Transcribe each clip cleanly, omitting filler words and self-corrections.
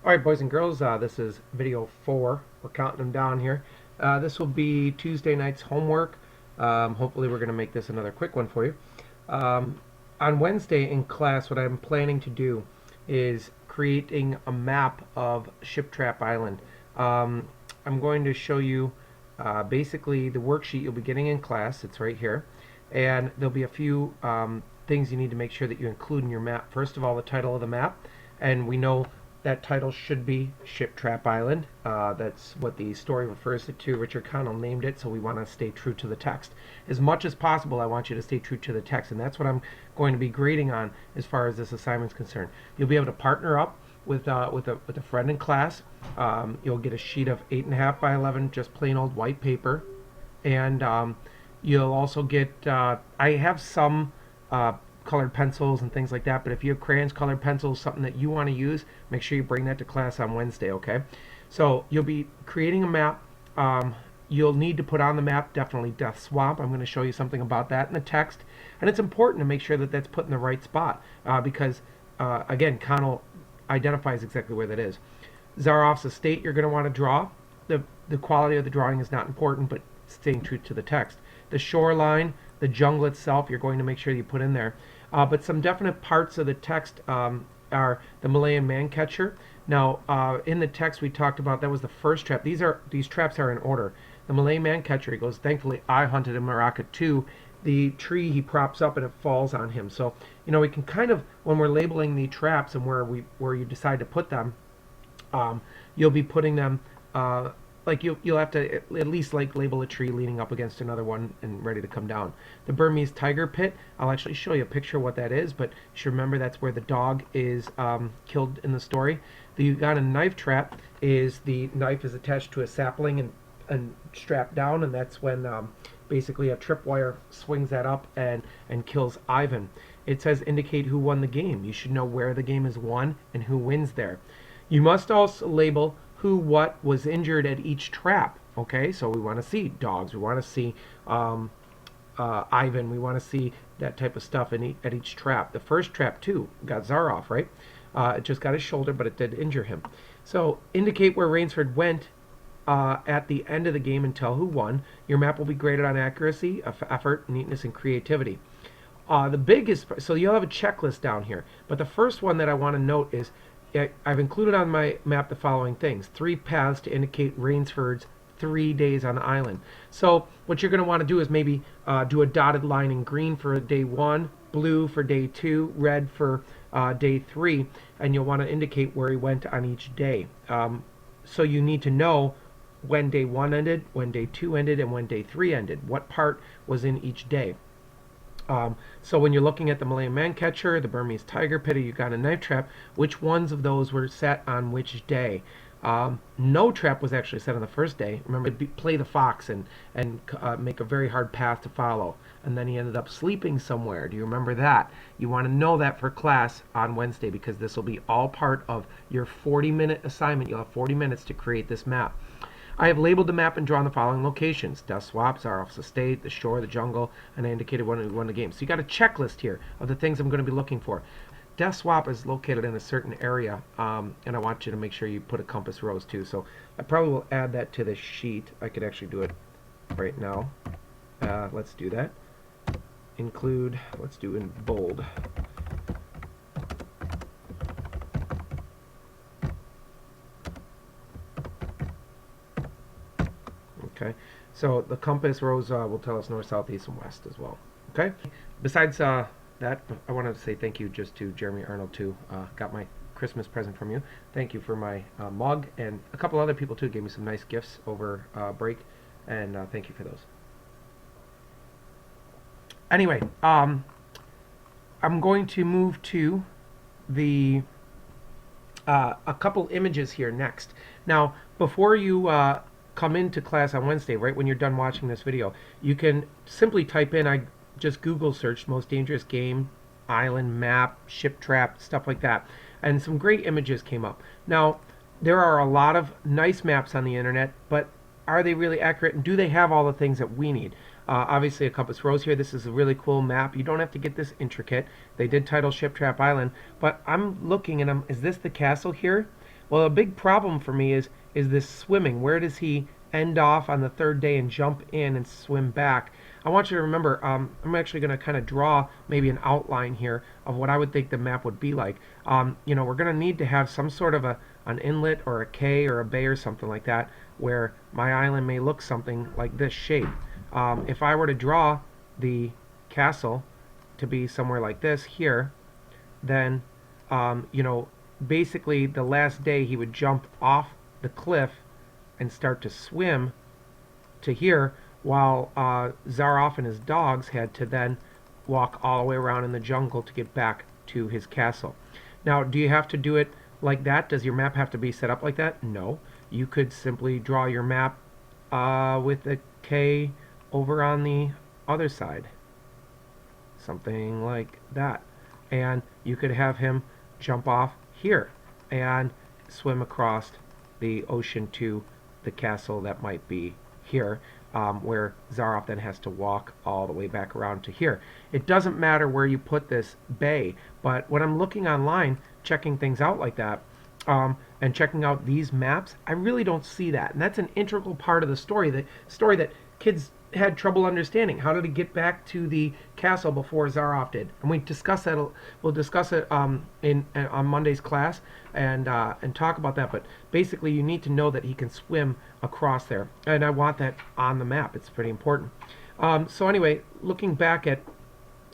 Alright, boys and girls, this is video 4. We're counting them down here. This will be Tuesday night's homework. Hopefully we're going to make this another quick one for you. Um, on Wednesday in class, what I'm planning to do is creating a map of Ship Trap Island. I'm going to show you basically the worksheet you'll be getting in class. It's right here. And there'll be a few things you need to make sure that you include in your map. First of all, the title of the map. And we know that title should be Ship Trap Island. That's what the story refers it to. Richard Connell named it, so we want to stay true to the text. As much as possible, I want you to stay true to the text, and that's what I'm going to be grading on as far as this assignment is concerned. You'll be able to partner up with a friend in class. You'll get a sheet of 8.5 by 11, just plain old white paper, and you'll also get. I have some colored pencils and things like that, but if you have crayons, colored pencils, something that you want to use, make sure you bring that to class on Wednesday, okay? So you'll be creating a map. You'll need to put on the map definitely Death Swamp. I'm going to show you something about that in the text, and it's important to make sure that that's put in the right spot because again, Connell identifies exactly where that is. Zaroff's estate you're going to want to draw. The quality of the drawing is not important, but staying true to the text. The shoreline, the jungle itself, you're going to make sure you put in there. But some definite parts of the text are the Malayan man catcher. Now, in the text we talked about that was the first trap. These traps are in order. The Malayan man catcher, he goes, thankfully I hunted in Maraca too. The tree he props up and it falls on him. So we can kind of, when we're labeling the traps and where you decide to put them, you'll be putting them like you'll have to at least like label a tree leaning up against another one and ready to come down. The Burmese tiger pit, I'll actually show you a picture of what that is, but you should remember that's where the dog is killed in the story. The Ugandan knife trap is the knife is attached to a sapling and strapped down, and that's when basically a tripwire swings that up and kills Ivan. It says indicate who won the game. You should know where the game is won and who wins there. You must also label who, what was injured at each trap. Okay, so we want to see dogs, we want to see Ivan, we want to see that type of stuff at each trap. The first trap too got Zaroff, right? It just got his shoulder, but it did injure him. So indicate where Rainsford went at the end of the game and tell who won. Your map will be graded on accuracy, effort, neatness, and creativity. The biggest, so you'll have a checklist down here, but the first one that I want to note is I've included on my map the following things. 3 paths to indicate Rainsford's 3 days on the island. So what you're going to want to do is maybe do a dotted line in green for day 1, blue for day 2, red for day 3, and you'll want to indicate where he went on each day. So you need to know when day 1 ended, when day 2 ended, and when day 3 ended. What part was in each day. So when you're looking at the Malayan man catcher, the Burmese tiger pit, or Ugandan knife trap, which ones of those were set on which day? No trap was actually set on the first day. Remember, play the fox and make a very hard path to follow. And then he ended up sleeping somewhere. Do you remember that? You want to know that for class on Wednesday because this will be all part of your 40-minute assignment. You'll have 40 minutes to create this map. I have labeled the map and drawn the following locations: Death Swamp, Zaroff's estate, the shore, the jungle, and I indicated when we won the game. So you got a checklist here of the things I'm going to be looking for. Death Swamp is located in a certain area, and I want you to make sure you put a compass rose too. So I probably will add that to the sheet. I could actually do it right now. Let's do that. Include, let's do in bold. Okay, so the compass rose will tell us north, south, east, and west as well. Okay, besides that, I wanted to say thank you just to Jeremy Arnold too. Got my Christmas present from you. Thank you for my mug, and a couple other people too gave me some nice gifts over break, and thank you for those. Anyway, I'm going to move to the a couple images here next. Now, before you come into class on Wednesday, right when you're done watching this video, you can simply type in, I just Google searched most dangerous game, island map, ship trap, stuff like that, and some great images came up. Now, there are a lot of nice maps on the internet, but are they really accurate, and do they have all the things that we need? Obviously a compass rose here. This is a really cool map. You don't have to get this intricate. They did title Ship Trap Island, but I'm looking and is this the castle here? Well, a big problem for me is this swimming. Where does he end off on the third day and jump in and swim back? I want you to remember, I'm actually going to kind of draw maybe an outline here of what I would think the map would be like. We're going to need to have some sort of an inlet or a K or a bay or something like that where my island may look something like this shape. If I were to draw the castle to be somewhere like this here, then basically the last day he would jump off the cliff and start to swim to here, while Zaroff and his dogs had to then walk all the way around in the jungle to get back to his castle. Now, do you have to do it like that? Does your map have to be set up like that? No. You could simply draw your map with a K over on the other side. Something like that. And you could have him jump off here and swim across the ocean to the castle that might be here, where Zaroff then has to walk all the way back around to here. It doesn't matter where you put this bay, but when I'm looking online, checking things out like that, and checking out these maps, I really don't see that. And that's an integral part of the story that kids had trouble understanding. How did he get back to the castle before Zaroff did? And we'll discuss it on Monday's class and talk about that. But basically, you need to know that he can swim across there, and I want that on the map. It's pretty important. So anyway, looking back at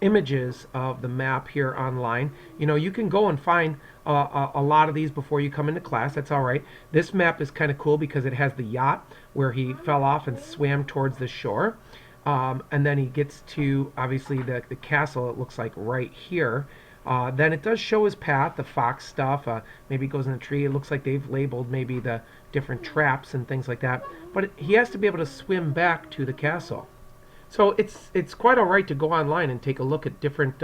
images of the map here online, you can go and find a lot of these before you come into class. That's all right. This map is kind of cool because it has the yacht where he fell off and swam towards the shore, and then he gets to obviously the castle. It looks like right here. Then it does show his path, the fox stuff. Maybe he goes in the tree. It looks like they've labeled maybe the different traps and things like that. But he has to be able to swim back to the castle. So it's quite all right to go online and take a look at different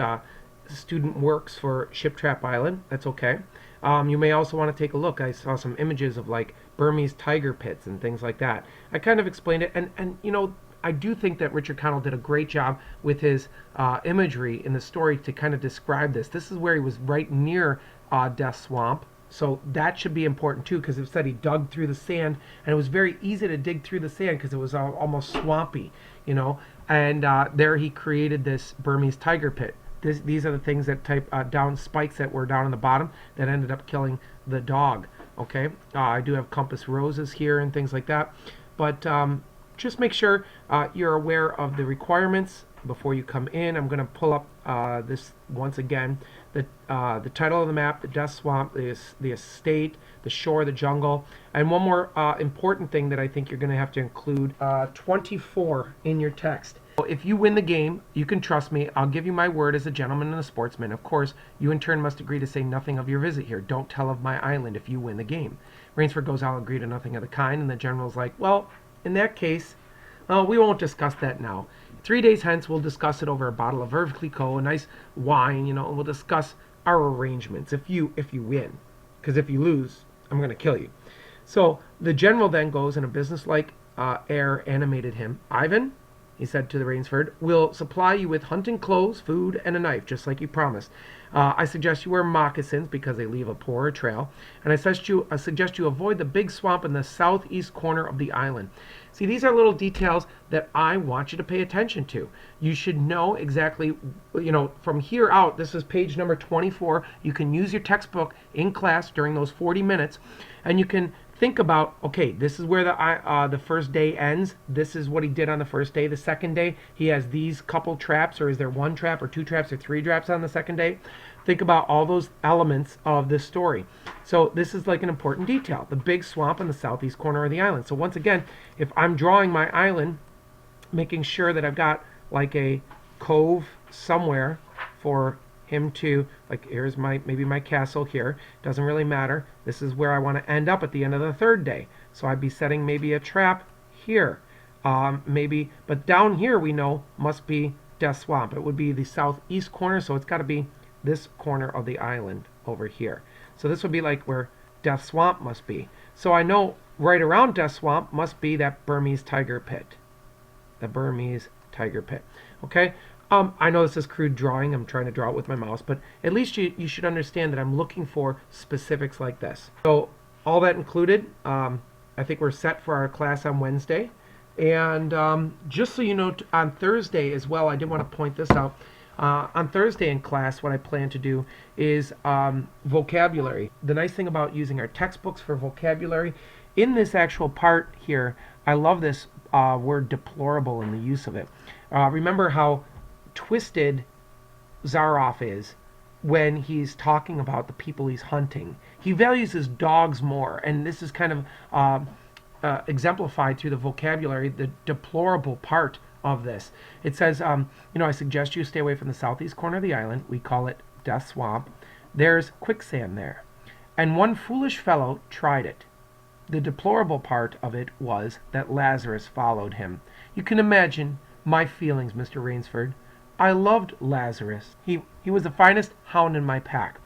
student works for Ship Trap Island. That's okay. You may also want to take a look. I saw some images of like Burmese tiger pits and things like that. I kind of explained it, and I do think that Richard Connell did a great job with his imagery in the story to kind of describe this. This is where he was right near Death Swamp. So that should be important too, because it said he dug through the sand, and it was very easy to dig through the sand because it was almost swampy, And there he created this Burmese tiger pit. These are the things that down spikes that were down on the bottom that ended up killing the dog. Okay, I do have compass roses here and things like that, but just make sure you're aware of the requirements before you come in. I'm going to pull up this once again. The title of the map, the Death Swamp, the estate, the shore, the jungle, and one more important thing that I think you're going to have to include, 24 in your text. If you win the game, you can trust me. I'll give you my word as a gentleman and a sportsman. Of course, you in turn must agree to say nothing of your visit here. Don't tell of my island if you win the game. Rainsford goes, I'll agree to nothing of the kind, and the general's like, well, in that case, we won't discuss that now. 3 days hence, we'll discuss it over a bottle of Veuve Clicquot, a nice wine, and we'll discuss our arrangements if you win. Because if you lose, I'm going to kill you. So the general then goes in a businesslike air, animated him. Ivan, he said to the Rainsford, we'll supply you with hunting clothes, food, and a knife, just like you promised. I suggest you wear moccasins because they leave a poorer trail. And I suggest you avoid the big swamp in the southeast corner of the island. See, these are little details that I want you to pay attention to. You should know exactly, from here out, this is page number 24. You can use your textbook in class during those 40 minutes, and you can think about, okay, this is where the first day ends. This is what he did on the first day. The second day, he has these couple traps, or is there one trap or two traps or three traps on the second day? Think about all those elements of this story. So this is like an important detail. The big swamp in the southeast corner of the island. So once again, if I'm drawing my island, making sure that I've got like a cove somewhere for him to, like, here's maybe my castle here. Doesn't really matter. This is where I want to end up at the end of the third day. So I'd be setting maybe a trap here. Maybe, but down here we know must be Death Swamp. It would be the southeast corner, so it's got to be this corner of the island over here. So this would be like where Death Swamp must be. So I know right around Death Swamp must be that Burmese tiger pit. The Burmese tiger pit. Okay? I know this is crude drawing. I'm trying to draw it with my mouse, but at least you should understand that I'm looking for specifics like this. So all that included, I think we're set for our class on Wednesday. And just so you know, on Thursday as well, I did want to point this out. On Thursday in class, what I plan to do is vocabulary. The nice thing about using our textbooks for vocabulary, in this actual part here, I love this word deplorable in the use of it. Remember how twisted Zaroff is when he's talking about the people he's hunting. He values his dogs more, and this is kind of exemplified through the vocabulary, the deplorable part of this. It says, I suggest you stay away from the southeast corner of the island. We call it Death Swamp. There's quicksand there. And one foolish fellow tried it. The deplorable part of it was that Lazarus followed him. You can imagine my feelings, Mr. Rainsford. I loved Lazarus. He was the finest hound in my pack.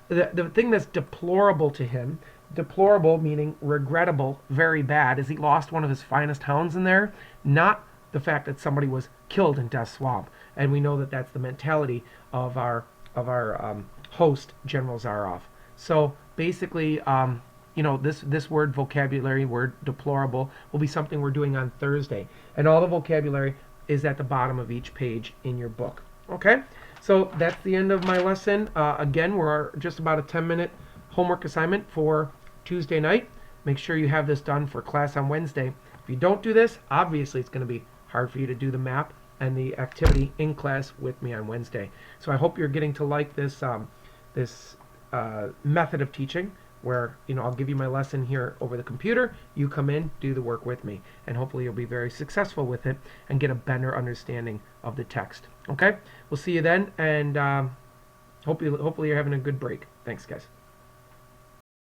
The thing that's deplorable to him, deplorable meaning regrettable, very bad, is he lost one of his finest hounds in there, not the fact that somebody was killed in Death Swamp. And we know that that's the mentality of our host, General Zaroff. So basically, this word vocabulary, word deplorable, will be something we're doing on Thursday. And all the vocabulary is at the bottom of each page in your book. Okay? So that's the end of my lesson. Again, we're just about a 10-minute homework assignment for Tuesday night. Make sure you have this done for class on Wednesday. If you don't do this, obviously it's going to be hard for you to do the map and the activity in class with me on Wednesday. So I hope you're getting to like this method of teaching, where I'll give you my lesson here over the computer, you come in, do the work with me, and hopefully you'll be very successful with it and get a better understanding of the text. Okay, we'll see you then, and hopefully you're having a good break. Thanks, guys.